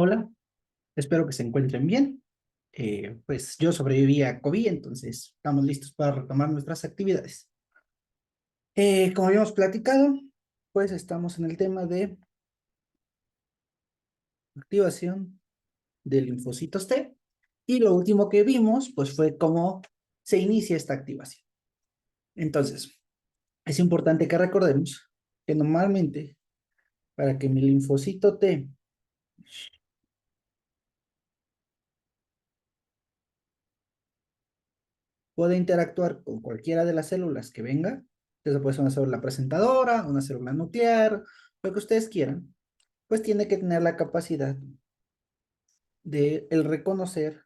Hola, espero que se encuentren bien. Pues yo sobreviví a COVID, entonces estamos listos para retomar nuestras actividades. Como habíamos platicado, pues estamos en el tema de activación de linfocitos T y lo último que vimos pues fue cómo se inicia esta activación. Entonces, es importante que recordemos que normalmente para que mi linfocito T pueda interactuar con cualquiera de las células que venga, eso puede ser una célula presentadora, una célula nuclear, lo que ustedes quieran, pues tiene que tener la capacidad de el reconocer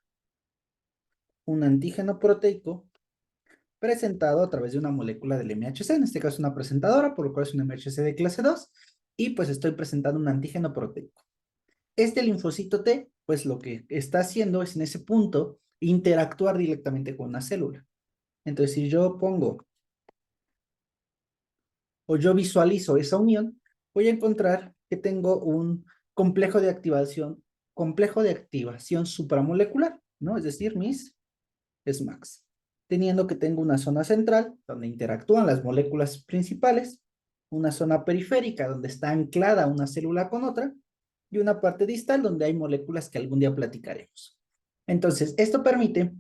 un antígeno proteico presentado a través de una molécula del MHC, en este caso una presentadora, por lo cual es un MHC de clase 2, y pues estoy presentando un antígeno proteico. Este linfocito T, pues lo que está haciendo es en ese punto interactuar directamente con una célula. Entonces, si yo pongo o yo visualizo esa unión, voy a encontrar que tengo un complejo de activación supramolecular, ¿no? Es decir, mis SMACs. Teniendo que tengo una zona central donde interactúan las moléculas principales, una zona periférica donde está anclada una célula con otra, y una parte distal donde hay moléculas que algún día platicaremos. Entonces, esto permite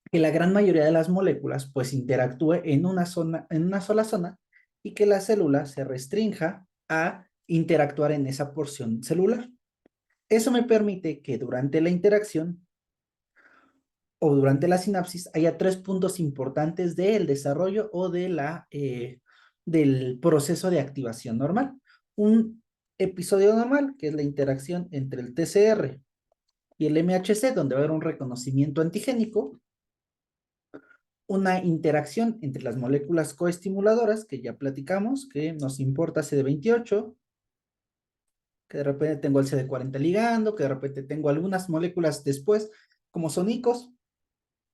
que la gran mayoría de las moléculas pues interactúe en una sola zona y que la célula se restrinja a interactuar en esa porción celular. Eso me permite que durante la interacción o durante la sinapsis haya tres puntos importantes del desarrollo o del proceso de activación normal. Un episodio normal, que es la interacción entre el TCR y el MHC, donde va a haber un reconocimiento antigénico, una interacción entre las moléculas coestimuladoras, que ya platicamos, que nos importa CD28, que de repente tengo el CD40 ligando, que de repente tengo algunas moléculas después, como son icos,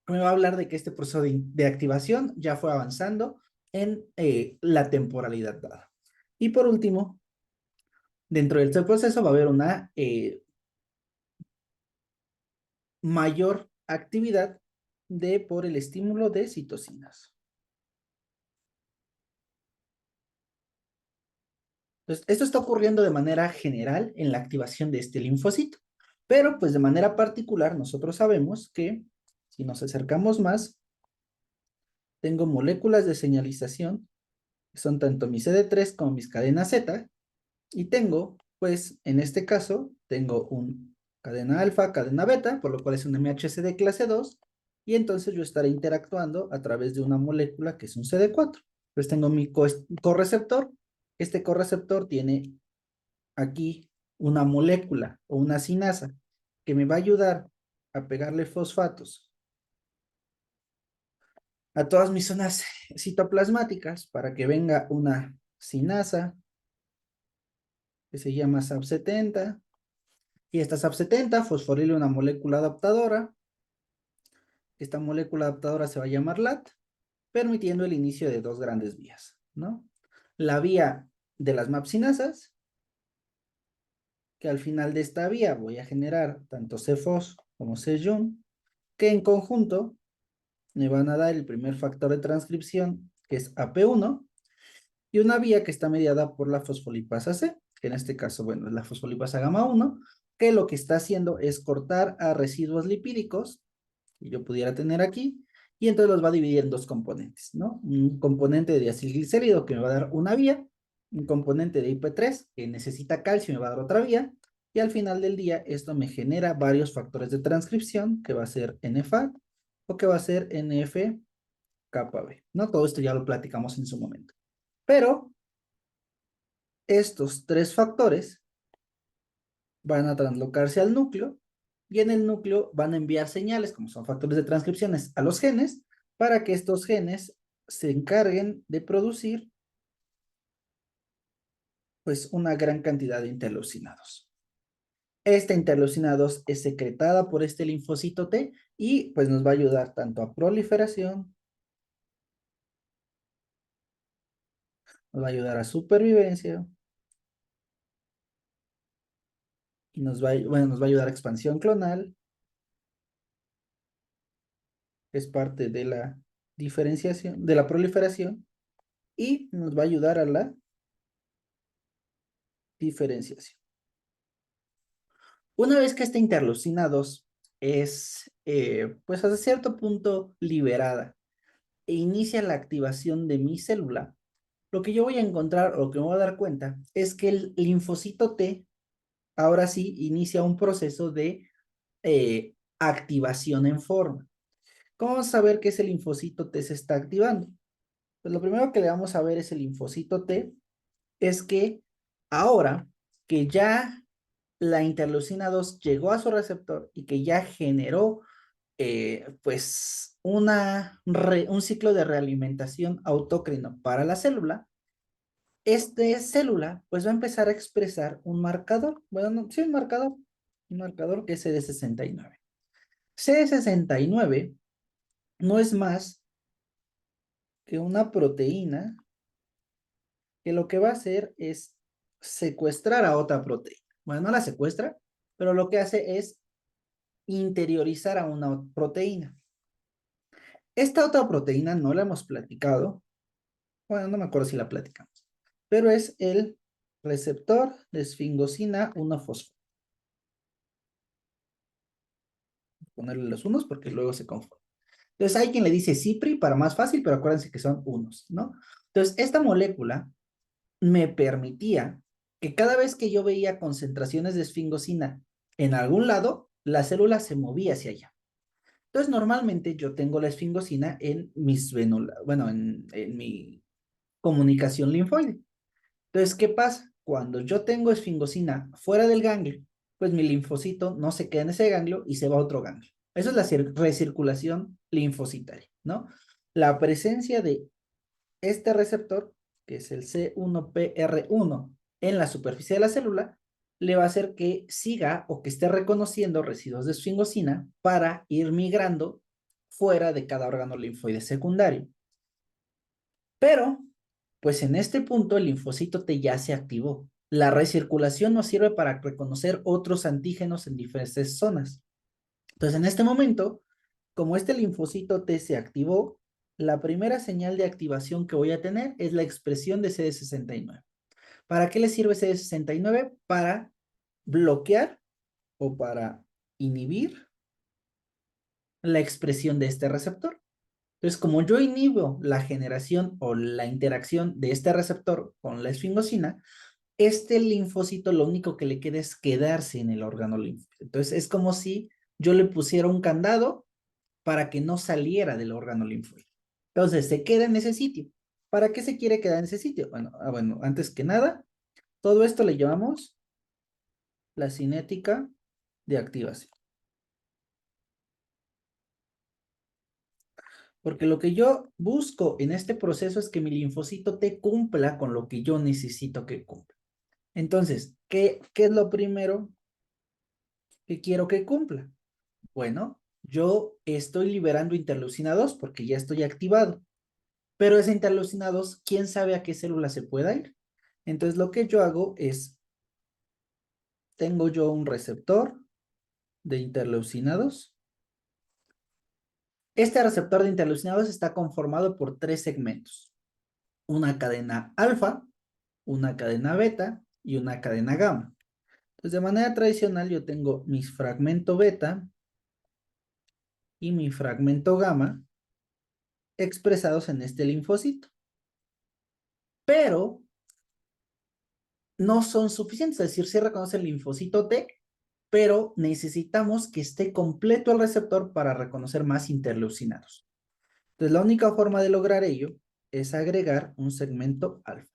me va a hablar de que este proceso de activación ya fue avanzando en la temporalidad dada. Y por último, dentro de este proceso va a haber una mayor actividad por el estímulo de citocinas. Entonces, esto está ocurriendo de manera general en la activación de este linfocito, pero pues de manera particular nosotros sabemos que si nos acercamos más, tengo moléculas de señalización, que son tanto mi CD3 como mis cadenas Z, y tengo, pues en este caso, tengo un cadena alfa, cadena beta, por lo cual es un MHC de clase 2, y entonces yo estaré interactuando a través de una molécula que es un CD4. Pues tengo mi correceptor, este correceptor tiene aquí una molécula o una sinasa que me va a ayudar a pegarle fosfatos a todas mis zonas citoplasmáticas para que venga una sinasa que se llama SAP70 y esta SAP70 fosforile una molécula adaptadora. Esta molécula adaptadora se va a llamar LAT, permitiendo el inicio de dos grandes vías, ¿no? La vía de las mapsinasas, que al final de esta vía voy a generar tanto CFOS como CJUN, que en conjunto me van a dar el primer factor de transcripción, que es AP1, y una vía que está mediada por la fosfolipasa C, que en este caso, bueno, es la fosfolipasa gamma 1, que lo que está haciendo es cortar a residuos lipídicos, que yo pudiera tener aquí, y entonces los va a dividir en dos componentes, ¿no? Un componente de diacilglicérido que me va a dar una vía, un componente de IP3 que necesita calcio y me va a dar otra vía, y al final del día esto me genera varios factores de transcripción, que va a ser NFAT o que va a ser NF-κB, ¿no? Todo esto ya lo platicamos en su momento. Pero estos tres factores van a translocarse al núcleo y en el núcleo van a enviar señales, como son factores de transcripciones, a los genes para que estos genes se encarguen de producir pues una gran cantidad de interleucinados. Esta interleucina 2 es secretada por este linfocito T y pues nos va a ayudar tanto a proliferación, nos va a ayudar a supervivencia y nos va a ayudar a expansión clonal, que es parte de la diferenciación, de la proliferación, y nos va a ayudar a la diferenciación. Una vez que esta interleucina 2 es, pues hasta cierto punto liberada e inicia la activación de mi célula, lo que yo voy a encontrar o lo que me voy a dar cuenta es que el linfocito T ahora sí inicia un proceso de activación en forma. ¿Cómo vamos a saber que ese linfocito T se está activando? Pues lo primero que le vamos a ver es el linfocito T, es que ahora que ya la interleucina 2 llegó a su receptor y que ya generó pues un ciclo de realimentación autócrino para la célula, esta célula pues va a empezar a expresar un marcador, bueno, no, sí, un marcador que es CD69. CD69 no es más que una proteína que lo que va a hacer es secuestrar a otra proteína. Bueno, no la secuestra, pero lo que hace es interiorizar a una proteína. Esta otra proteína no la hemos platicado, bueno, no me acuerdo si la platicamos, pero es el receptor de esfingosina 1-fosfato. Ponerle los unos porque luego se confunde. Entonces hay quien le dice CIPRI para más fácil, pero acuérdense que son unos, ¿no? Entonces esta molécula me permitía que cada vez que yo veía concentraciones de esfingosina en algún lado, la célula se movía hacia allá. Entonces normalmente yo tengo la esfingosina en mis vénulas, bueno, en mi comunicación linfoide. Entonces, ¿qué pasa? Cuando yo tengo esfingosina fuera del ganglio, pues mi linfocito no se queda en ese ganglio y se va a otro ganglio. Eso es la recirculación linfocitaria, ¿no? La presencia de este receptor, que es el C1PR1 en la superficie de la célula, le va a hacer que siga o que esté reconociendo residuos de esfingosina para ir migrando fuera de cada órgano linfoide secundario. Pero, pues en este punto el linfocito T ya se activó. La recirculación nos sirve para reconocer otros antígenos en diferentes zonas. Entonces, en este momento, como este linfocito T se activó, la primera señal de activación que voy a tener es la expresión de CD69. ¿Para qué le sirve CD69? Para bloquear o para inhibir la expresión de este receptor. Entonces, como yo inhibo la generación o la interacción de este receptor con la esfingosina, este linfocito lo único que le queda es quedarse en el órgano linfático. Entonces, es como si yo le pusiera un candado para que no saliera del órgano linfático. Entonces, se queda en ese sitio. ¿Para qué se quiere quedar en ese sitio? Bueno, antes que nada, todo esto le llamamos la cinética de activación. Porque lo que yo busco en este proceso es que mi linfocito T cumpla con lo que yo necesito que cumpla. Entonces, ¿qué es lo primero que quiero que cumpla? Bueno, yo estoy liberando interleucina 2 porque ya estoy activado, pero esa interleucina 2, ¿quién sabe a qué célula se pueda ir? Entonces, lo que yo hago es, tengo yo un receptor de interleucina 2. Este receptor de interleucina 2 está conformado por tres segmentos: una cadena alfa, una cadena beta y una cadena gamma. Entonces, de manera tradicional, yo tengo mi fragmento beta y mi fragmento gamma expresados en este linfocito. Pero no son suficientes, es decir, sí reconoce el linfocito T, pero necesitamos que esté completo el receptor para reconocer más interleucinados. Entonces, la única forma de lograr ello es agregar un segmento alfa.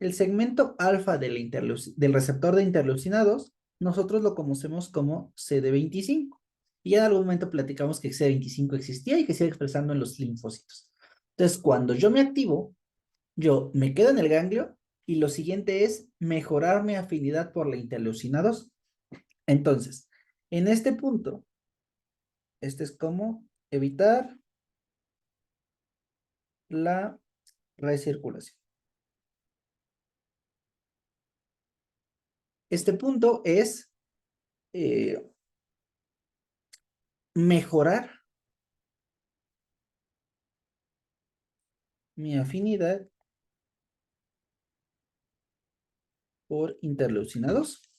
El segmento alfa del receptor de interleucinados, nosotros lo conocemos como CD25. Y ya en algún momento platicamos que CD25 existía y que se iba expresando en los linfocitos. Entonces, cuando yo me activo, yo me quedo en el ganglio y lo siguiente es mejorar mi afinidad por la interleucina 2. Entonces, en este punto, este es como evitar la recirculación. Este punto es eh, mejorar mi afinidad por interleucina 2.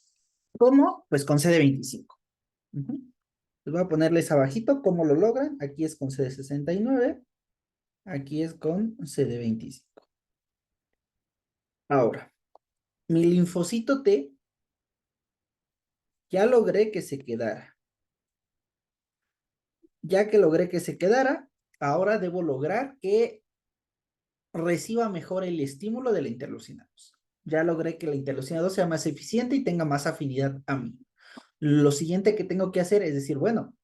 ¿Cómo? Pues con CD25. Ujú. Les voy a ponerles abajito cómo lo logran. Aquí es con CD69, aquí es con CD25. Ahora, mi linfocito T ya logré que se quedara. Ya que logré que se quedara, ahora debo lograr que reciba mejor el estímulo de la interleucina 2. Ya logré que la interleucina 2 sea más eficiente y tenga más afinidad a mí. Lo siguiente que tengo que hacer es decir, bueno,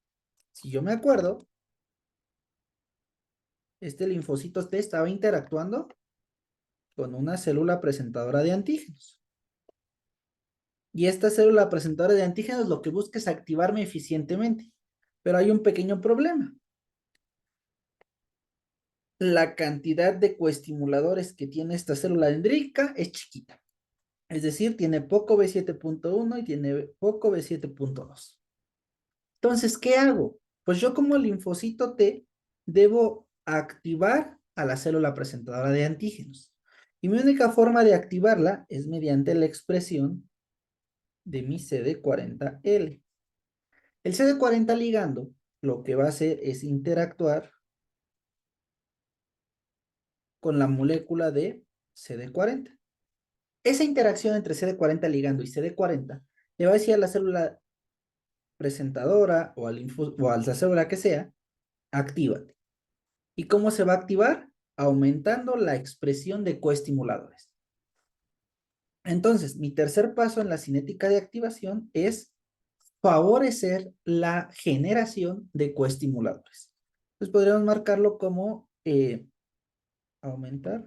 si yo me acuerdo, este linfocito T estaba interactuando con una célula presentadora de antígenos. Y esta célula presentadora de antígenos lo que busca es activarme eficientemente. Pero hay un pequeño problema. La cantidad de coestimuladores que tiene esta célula dendrítica es chiquita. Es decir, tiene poco B7.1 y tiene poco B7.2. Entonces, ¿qué hago? Pues yo como linfocito T debo activar a la célula presentadora de antígenos. Y mi única forma de activarla es mediante la expresión de mi CD40L. El CD40 ligando lo que va a hacer es interactuar con la molécula de CD40. Esa interacción entre CD40 ligando y CD40 le va a decir a la célula presentadora o a la célula que sea, actívate. ¿Y cómo se va a activar? Aumentando la expresión de coestimuladores. Entonces, mi tercer paso en la cinética de activación es favorecer la generación de coestimuladores. Entonces, podríamos marcarlo como aumentar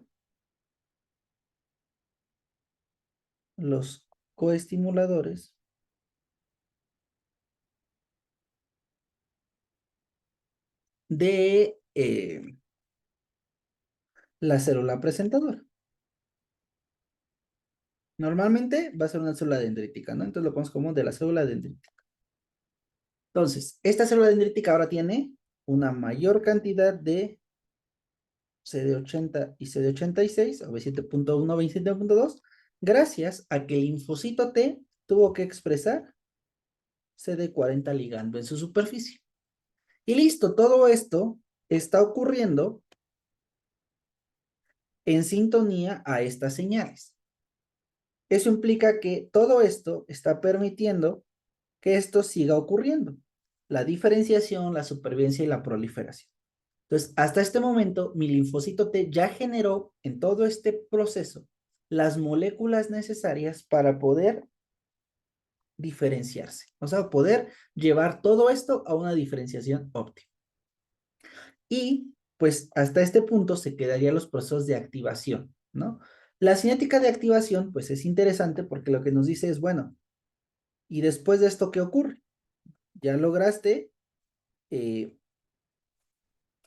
los coestimuladores de la célula presentadora. Normalmente va a ser una célula dendrítica, ¿no? Entonces lo ponemos como de la célula dendrítica. Entonces, esta célula dendrítica ahora tiene una mayor cantidad de CD80 y CD86, o B7.1, B7.2, gracias a que el linfocito T tuvo que expresar CD40 ligando en su superficie. Y listo, todo esto está ocurriendo en sintonía a estas señales. Eso implica que todo esto está permitiendo que esto siga ocurriendo. La diferenciación, la supervivencia y la proliferación. Entonces, hasta este momento, mi linfocito T ya generó en todo este proceso las moléculas necesarias para poder diferenciarse. O sea, poder llevar todo esto a una diferenciación óptima. Y pues hasta este punto se quedarían los procesos de activación, ¿no? La cinética de activación, pues es interesante porque lo que nos dice es, bueno, ¿y después de esto qué ocurre? Ya lograste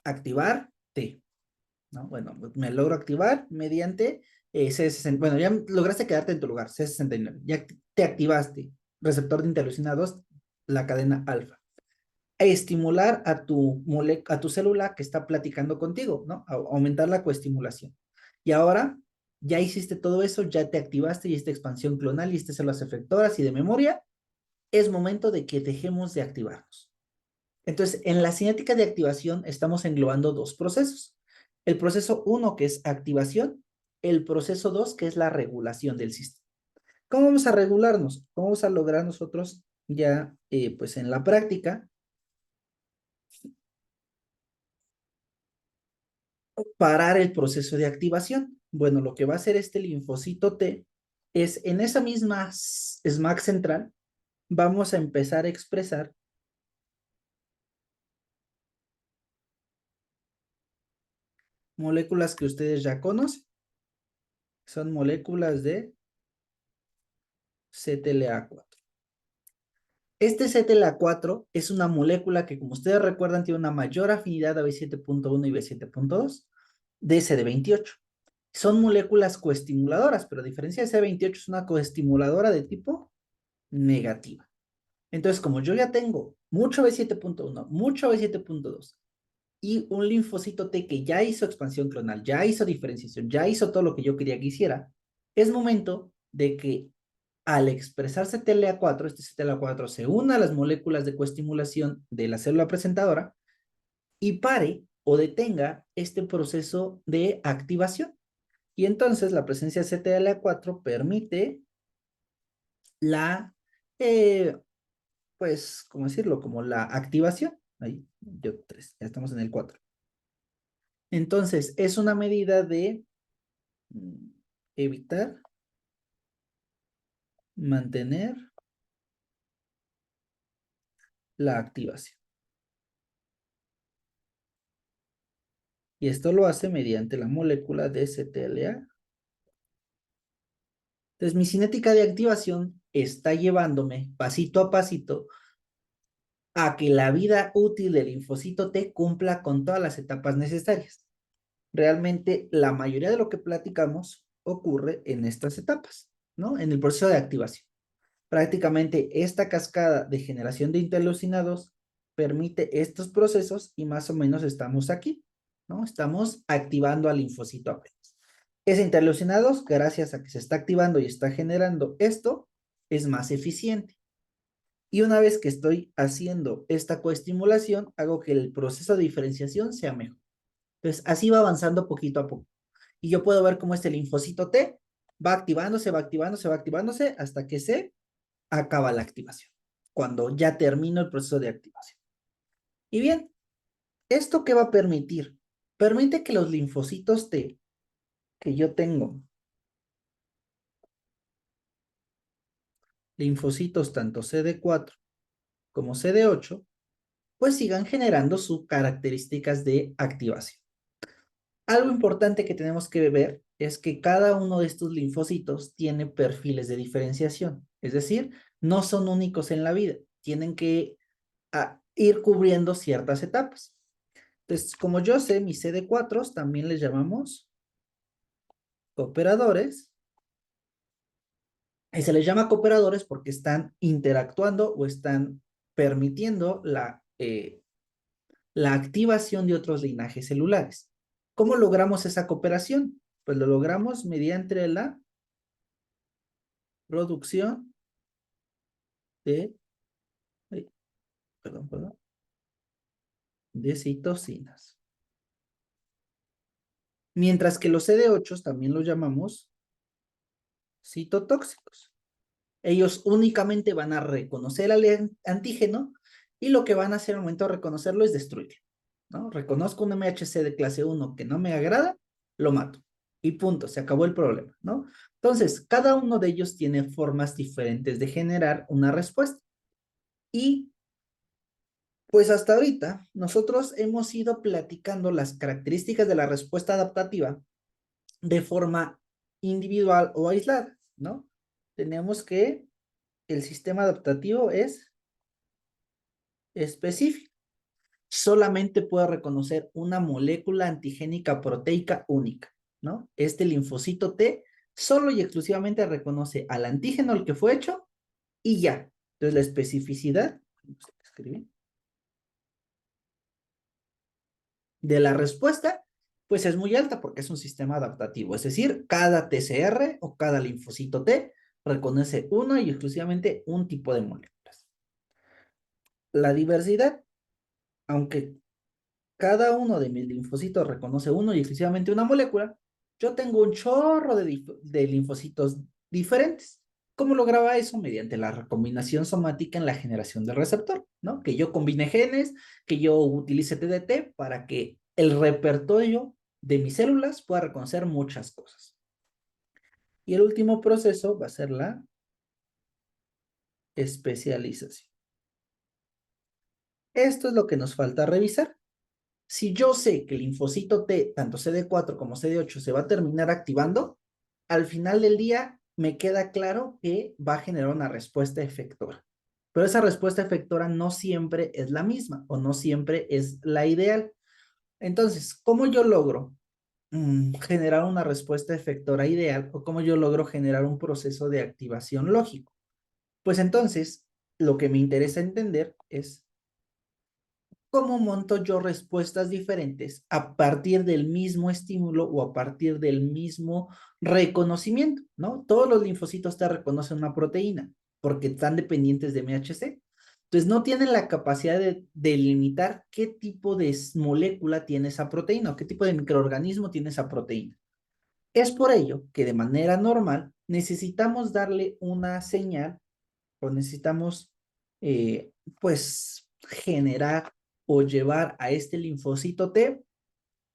activar T, ¿no? Bueno, me logro activar mediante C60, bueno, ya lograste quedarte en tu lugar, C69, ya te activaste, receptor de interleucina 2, la cadena alfa. Estimular a tu célula que está platicando contigo, ¿no? Aumentar la coestimulación. Y ahora ya hiciste todo eso, ya te activaste y esta expansión clonal y estas células efectoras y de memoria, es momento de que dejemos de activarnos. Entonces, en la cinética de activación estamos englobando dos procesos. El proceso 1, que es activación, el proceso 2, que es la regulación del sistema. ¿Cómo vamos a regularnos? ¿Cómo vamos a lograr nosotros ya, pues en la práctica, parar el proceso de activación? Bueno, lo que va a hacer este linfocito T es en esa misma SMAC central, vamos a empezar a expresar moléculas que ustedes ya conocen. Son moléculas de CTLA4. Este CTLA4 es una molécula que, como ustedes recuerdan, tiene una mayor afinidad a B7.1 y B7.2 de CD28. Son moléculas coestimuladoras, pero a diferencia de CD28 es una coestimuladora de tipo negativa. Entonces, como yo ya tengo mucho B7.1, mucho B7.2 y un linfocito T que ya hizo expansión clonal, ya hizo diferenciación, ya hizo todo lo que yo quería que hiciera, es momento de que al expresar CTLA4, este CTLA4 se una a las moléculas de coestimulación de la célula presentadora y pare o detenga este proceso de activación. Y entonces la presencia de CTLA4 permite la, eh, pues, ¿cómo decirlo? Como la activación. Ahí, yo 3, ya estamos en el 4. Entonces, es una medida de evitar, mantener la activación. Y esto lo hace mediante la molécula de CTLA. Entonces, mi cinética de activación está llevándome pasito a pasito a que la vida útil del linfocito T cumpla con todas las etapas necesarias. Realmente, la mayoría de lo que platicamos ocurre en estas etapas, ¿no? En el proceso de activación. Prácticamente esta cascada de generación de interleucinados permite estos procesos y más o menos estamos aquí, ¿no? Estamos activando al linfocito apenas. Ese interleucinados, gracias a que se está activando y está generando esto, es más eficiente. Y una vez que estoy haciendo esta coestimulación, hago que el proceso de diferenciación sea mejor. Entonces, así va avanzando poquito a poco. Y yo puedo ver cómo este linfocito T va activándose, va activándose, va activándose hasta que se acaba la activación, cuando ya termino el proceso de activación. Y bien, ¿esto qué va a permitir? Permite que los linfocitos T que yo tengo, linfocitos tanto CD4 como CD8, pues sigan generando sus características de activación. Algo importante que tenemos que ver es que cada uno de estos linfocitos tiene perfiles de diferenciación, es decir, no son únicos en la vida, tienen que ir cubriendo ciertas etapas. Entonces, como yo sé, mis CD4 también les llamamos cooperadores, y se les llama cooperadores porque están interactuando o están permitiendo la activación de otros linajes celulares. ¿Cómo logramos esa cooperación? Pues lo logramos mediante la producción de, perdón, de citocinas. Mientras que los CD8 también los llamamos citotóxicos. Ellos únicamente van a reconocer al antígeno y lo que van a hacer al momento de reconocerlo es destruirlo, ¿no? Reconozco un MHC de clase 1 que no me agrada, lo mato. Y punto, se acabó el problema, ¿no? Entonces, cada uno de ellos tiene formas diferentes de generar una respuesta. Y pues hasta ahorita nosotros hemos ido platicando las características de la respuesta adaptativa de forma individual o aislada, ¿no? Tenemos que el sistema adaptativo es específico. Solamente puede reconocer una molécula antigénica proteica única, ¿no? Este linfocito T solo y exclusivamente reconoce al antígeno al que fue hecho y ya. Entonces la especificidad de la respuesta pues es muy alta porque es un sistema adaptativo, es decir, cada TCR o cada linfocito T reconoce uno y exclusivamente un tipo de moléculas. La diversidad, aunque cada uno de mis linfocitos reconoce uno y exclusivamente una molécula, yo tengo un chorro de linfocitos diferentes. ¿Cómo lograba eso? Mediante la recombinación somática en la generación del receptor, ¿no? Que yo combine genes, que yo utilice TDT para que el repertorio de mis células pueda reconocer muchas cosas. Y el último proceso va a ser la especialización. Esto es lo que nos falta revisar. Si yo sé que el linfocito T, tanto CD4 como CD8, se va a terminar activando, al final del día me queda claro que va a generar una respuesta efectora. Pero esa respuesta efectora no siempre es la misma o no siempre es la ideal. Entonces, ¿cómo yo logro generar una respuesta efectora ideal o cómo yo logro generar un proceso de activación lógico? Pues entonces, lo que me interesa entender es cómo monto yo respuestas diferentes a partir del mismo estímulo o a partir del mismo reconocimiento, ¿no? Todos los linfocitos te reconocen una proteína porque están dependientes de MHC. Entonces, no tienen la capacidad de delimitar qué tipo de molécula tiene esa proteína o qué tipo de microorganismo tiene esa proteína. Es por ello que de manera normal necesitamos darle una señal o necesitamos, pues, generar o llevar a este linfocito T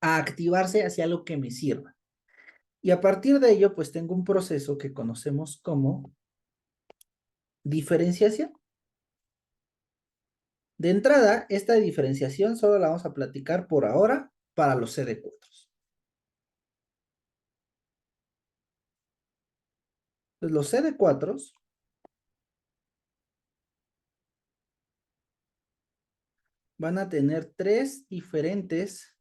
a activarse hacia algo que me sirva. Y a partir de ello, pues tengo un proceso que conocemos como diferenciación. De entrada, esta diferenciación solo la vamos a platicar por ahora para los CD4. Entonces, los CD4 van a tener tres diferentes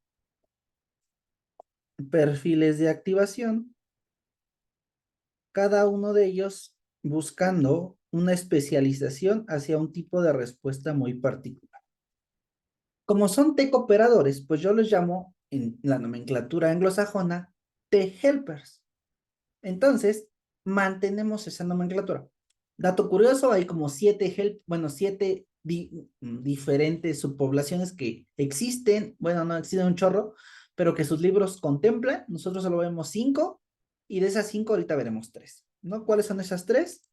perfiles de activación, cada uno de ellos buscando una especialización hacia un tipo de respuesta muy particular. Como son T-cooperadores, pues yo los llamo en la nomenclatura anglosajona T-helpers. Entonces, mantenemos esa nomenclatura. Dato curioso, hay como siete diferentes subpoblaciones que existen, bueno, no existen un chorro, pero que sus libros contemplan. Nosotros solo vemos 5 y de esas 5 ahorita veremos 3, ¿no? ¿Cuáles son esas 3?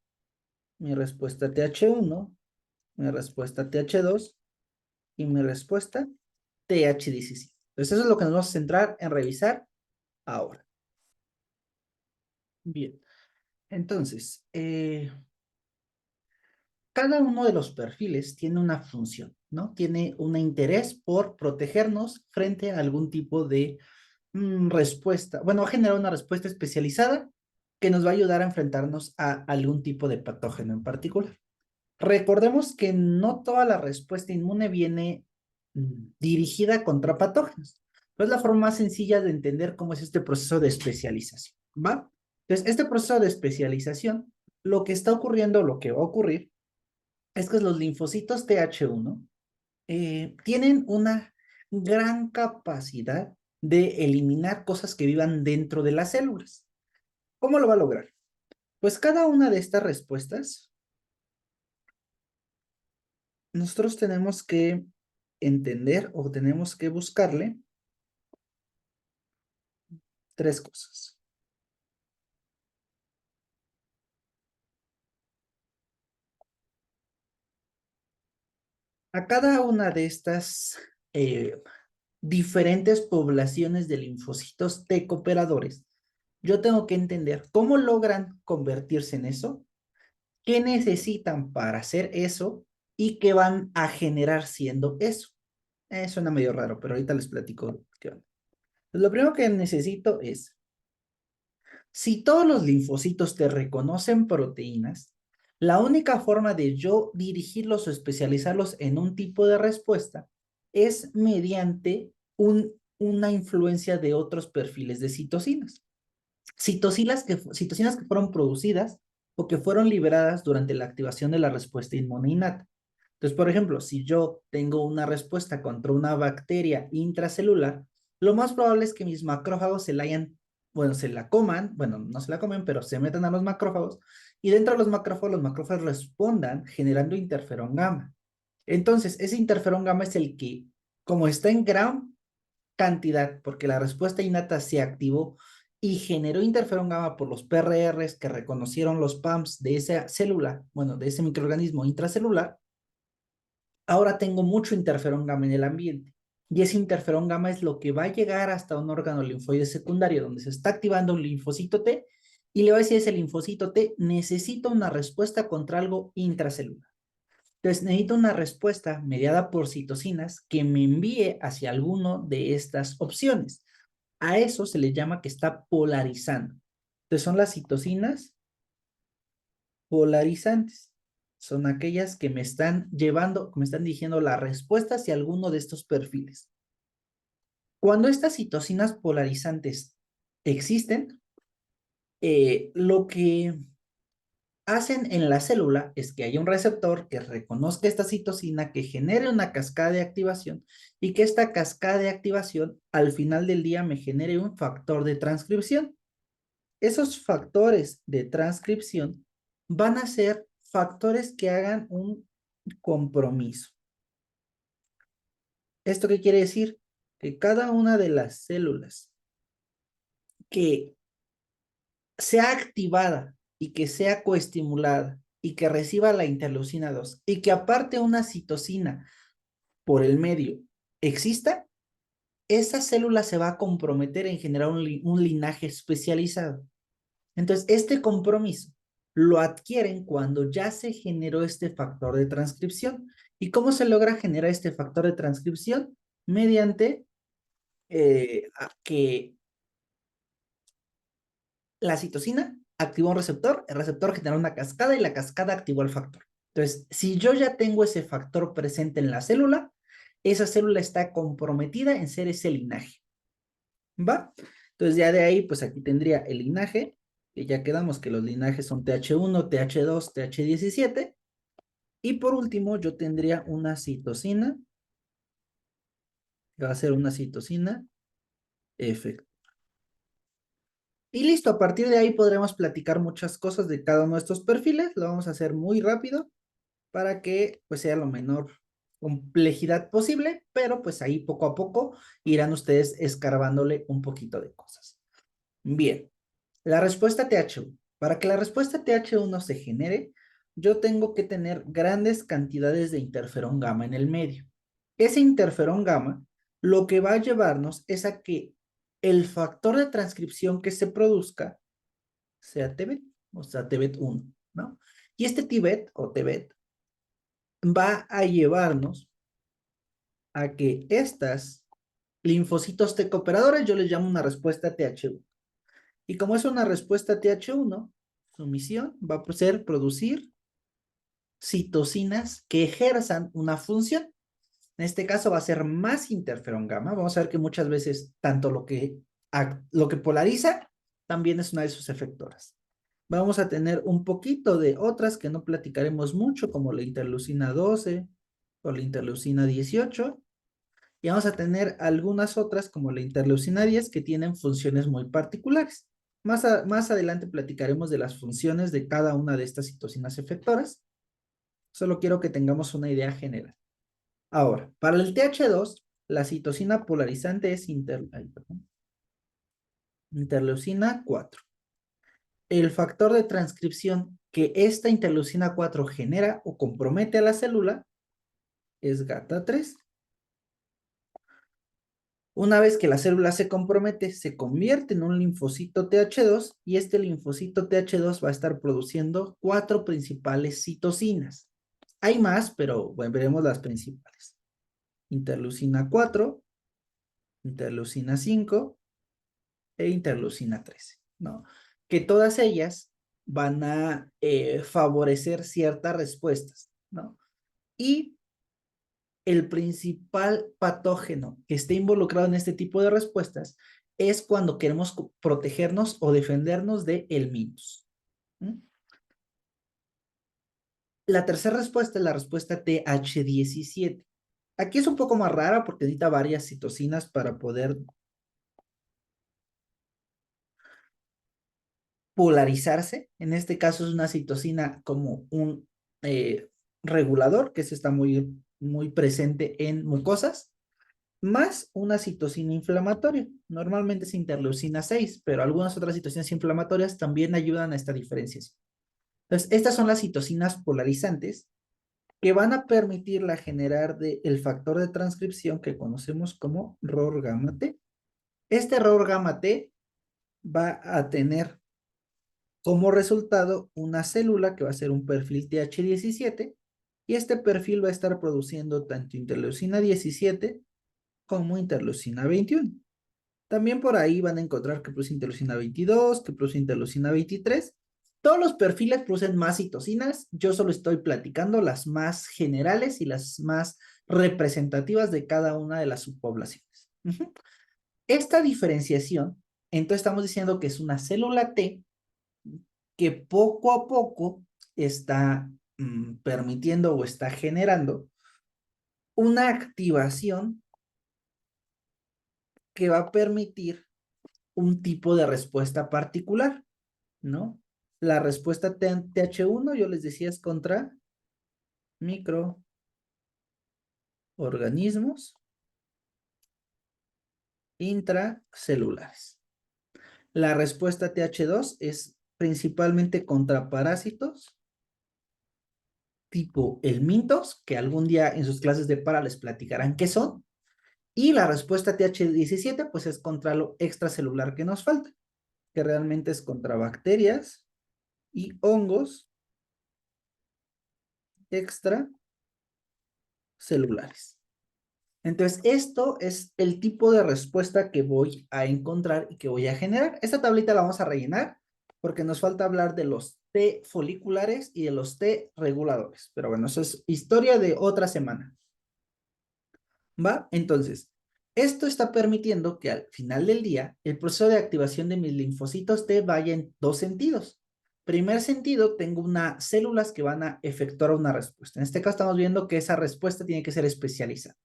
Mi respuesta TH1, mi respuesta TH2 y mi respuesta TH17. Entonces, eso es lo que nos vamos a centrar en revisar ahora. Bien, entonces, cada uno de los perfiles tiene una función, ¿no? Tiene un interés por protegernos frente a algún tipo de respuesta, bueno, va a generar una respuesta especializada que nos va a ayudar a enfrentarnos a algún tipo de patógeno en particular. Recordemos que no toda la respuesta inmune viene dirigida contra patógenos. No es la forma más sencilla de entender cómo es este proceso de especialización, ¿va? Entonces, este proceso de especialización, lo que está ocurriendo, lo que va a ocurrir, es que los linfocitos TH1 tienen una gran capacidad de eliminar cosas que vivan dentro de las células. ¿Cómo lo va a lograr? Pues cada una de estas respuestas, nosotros tenemos que entender o tenemos que buscarle tres cosas. A cada una de estas diferentes poblaciones de linfocitos T cooperadores, yo tengo que entender cómo logran convertirse en eso, qué necesitan para hacer eso y qué van a generar siendo eso. Suena medio raro, pero ahorita les platico qué onda. Pues lo primero que necesito es, si todos los linfocitos te reconocen proteínas, la única forma de yo dirigirlos o especializarlos en un tipo de respuesta es mediante una influencia de otros perfiles de citocinas. Citocinas que fueron producidas o que fueron liberadas durante la activación de la respuesta inmune innata. Entonces, por ejemplo, si yo tengo una respuesta contra una bacteria intracelular, lo más probable es que mis macrófagos se la hayan, bueno, se la coman, bueno, no se la comen, pero se metan a los macrófagos y dentro de los macrófagos respondan generando interferón gamma. Entonces, ese interferón gamma es el que, como está en gran cantidad, porque la respuesta innata se activó y generó interferón gamma por los PRRs que reconocieron los PAMs de esa célula, bueno, de ese microorganismo intracelular, ahora tengo mucho interferón gamma en el ambiente. Y ese interferón gamma es lo que va a llegar hasta un órgano linfoide secundario donde se está activando un linfocito T y le va a decir a ese linfocito T, necesito una respuesta contra algo intracelular. Entonces necesito una respuesta mediada por citocinas que me envíe hacia alguno de estas opciones. A eso se le llama que está polarizando. Entonces son las citocinas polarizantes. Son aquellas que me están llevando, que me están dirigiendo la respuesta hacia alguno de estos perfiles. Cuando estas citocinas polarizantes existen, lo que hacen en la célula es que haya un receptor que reconozca esta citosina, que genere una cascada de activación y que esta cascada de activación al final del día me genere un factor de transcripción. Esos factores de transcripción van a ser factores que hagan un compromiso. ¿Esto qué quiere decir? Que cada una de las células que sea activada y que sea coestimulada y que reciba la interleucina 2 y que aparte una citosina por el medio exista, esa célula se va a comprometer en generar un linaje especializado. Entonces, este compromiso lo adquieren cuando ya se generó este factor de transcripción. ¿Y cómo se logra generar este factor de transcripción? Mediante que la citosina activó un receptor, el receptor generó una cascada y la cascada activó el factor. Entonces, si yo ya tengo ese factor presente en la célula, esa célula está comprometida en ser ese linaje. ¿Va? Entonces, ya de ahí, pues aquí tendría el linaje, que ya quedamos que los linajes son TH1, TH2, TH17. Y por último, yo tendría una citosina, que va a ser una citosina F. Y listo, a partir de ahí podremos platicar muchas cosas de cada uno de estos perfiles. Lo vamos a hacer muy rápido para que pues sea lo menor complejidad posible, pero pues ahí poco a poco irán ustedes escarbándole un poquito de cosas. Bien, la respuesta TH1. Para que la respuesta TH1 se genere, yo tengo que tener grandes cantidades de interferón gamma en el medio. Ese interferón gamma lo que va a llevarnos es a que el factor de transcripción que se produzca sea TBET, o sea, TBET1, ¿no? Y este TBET o TBET va a llevarnos a que estas linfocitos T cooperadores yo les llamo una respuesta TH1. Y como es una respuesta TH1, su misión va a ser producir citocinas que ejerzan una función. En este caso va a ser más interferón gamma. Vamos a ver que muchas veces tanto lo que polariza también es una de sus efectoras. Vamos a tener un poquito de otras que no platicaremos mucho, como la interleucina 12 o la interleucina 18. Y vamos a tener algunas otras, como la interleucina 10, que tienen funciones muy particulares. Más adelante platicaremos de las funciones de cada una de estas citocinas efectoras. Solo quiero que tengamos una idea general. Ahora, para el TH2, la citocina polarizante es interleucina 4. El factor de transcripción que esta interleucina 4 genera o compromete a la célula es GATA3. Una vez que la célula se compromete, se convierte en un linfocito TH2 y este linfocito TH2 va a estar produciendo 4 principales citocinas. Hay más, pero bueno, veremos las principales. Interleucina 4, interleucina 5 e interleucina 13, ¿no? Que todas ellas van a favorecer ciertas respuestas, ¿no? Y el principal patógeno que esté involucrado en este tipo de respuestas es cuando queremos protegernos o defendernos de el virus. La tercera respuesta es la respuesta TH17. Aquí es un poco más rara porque necesita varias citocinas para poder polarizarse. En este caso es una citocina como un regulador, que se está muy presente en mucosas, más una citocina inflamatoria. Normalmente es interleucina 6, pero algunas otras citocinas inflamatorias también ayudan a esta diferenciación. Entonces, estas son las citocinas polarizantes que van a permitir la generar el factor de transcripción que conocemos como ROR gamma T. Este ROR gamma T va a tener como resultado una célula que va a ser un perfil TH17 y este perfil va a estar produciendo tanto interleucina 17 como interleucina 21. También por ahí van a encontrar que produce interleucina 22, que produce interleucina 23. Todos los perfiles producen más citocinas. Yo solo estoy platicando las más generales y las más representativas de cada una de las subpoblaciones. Esta diferenciación, entonces estamos diciendo que es una célula T que poco a poco está permitiendo o está generando una activación que va a permitir un tipo de respuesta particular, ¿no? La respuesta TH1, yo les decía, es contra microorganismos intracelulares. La respuesta TH2 es principalmente contra parásitos tipo helmintos, que algún día en sus clases de para les platicarán qué son. Y la respuesta TH17, pues es contra lo extracelular que nos falta, que realmente es contra bacterias y hongos extracelulares. Entonces, esto es el tipo de respuesta que voy a encontrar y que voy a generar. Esta tablita la vamos a rellenar porque nos falta hablar de los T foliculares y de los T reguladores. Pero bueno, eso es historia de otra semana. ¿Va? Entonces, esto está permitiendo que al final del día el proceso de activación de mis linfocitos T vaya en dos sentidos. Primer sentido, tengo unas células que van a efectuar una respuesta. En este caso estamos viendo que esa respuesta tiene que ser especializada.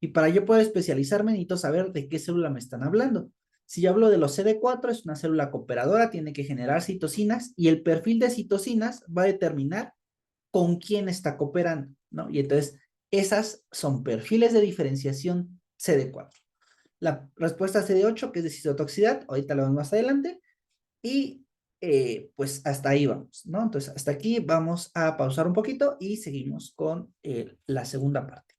Y para yo poder especializarme, necesito saber de qué célula me están hablando. Si yo hablo de los CD4, es una célula cooperadora, tiene que generar citocinas y el perfil de citocinas va a determinar con quién está cooperando, ¿no? Y entonces, esas son perfiles de diferenciación CD4. La respuesta CD8, que es de citotoxicidad, ahorita lo vemos más adelante, y pues hasta ahí vamos, ¿no? Entonces, hasta aquí vamos a pausar un poquito y seguimos con la segunda parte.